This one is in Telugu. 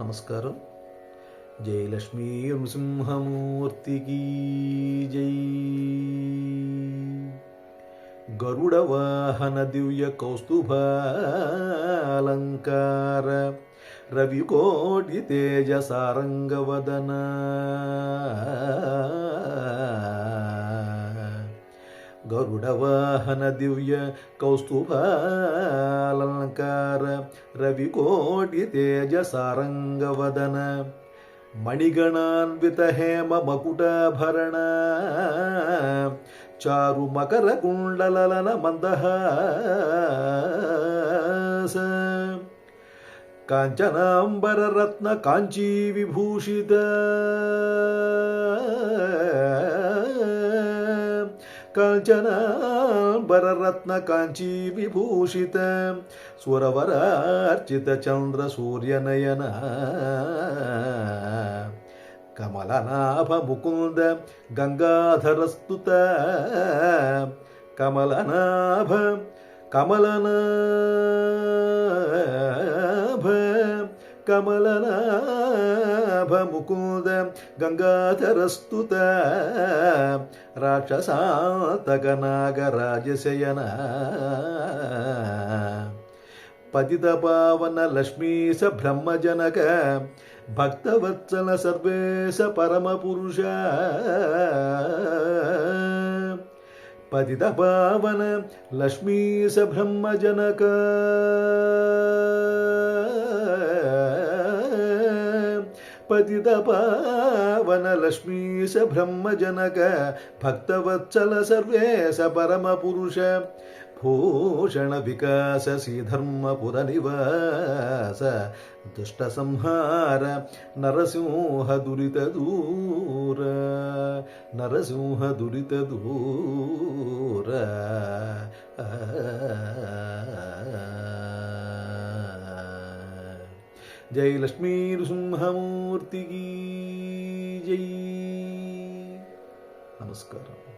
నమస్కారం. జై లక్ష్మీ నృసింహమూర్తికి జై. గరుడ వాహన దివ్య కౌస్తుభాలంకార రవికోటి తేజ సారంగవదన గరుడ వాహన దివ్య కౌస్తుభాలంకార రవికోటి తేజ సారంగవదన మణిగణాన్విత హేమ మకుటాభరణ చారు మకర కుండలన మందహాస కాంచనాంబర రత్న కాంచీ విభూషిత కాంచనాంబర రత్న కాంచీ విభూషిత సురవరార్చిత చంద్ర సూర్యనయన కమలనాభ ముకుంద గంగాధరస్తుత కమలనాభ కమలనాభ కమలనాభ ముకుంద గంగాధరస్తుత రాక్షసాంతక నాగరాజశయన పతిత పావన లక్ష్మీశ బ్రహ్మజనక భక్తవత్సల సర్వేశ పరమపురుష పతిత పావన లక్ష్మీశ బ్రహ్మజనక పతిత పావన లక్ష్మీశ బ్రహ్మజనక భక్తవత్సల సర్వేశ పరమపురుష భూషణ వికాస శ్రీధర్మపుర నివాస దుష్ట సంహార నరసింహ దురిత దూర నరసింహ దురిత దూర జై లక్ష్మీ నృసింహమూర్తికి జై. నమస్కారం.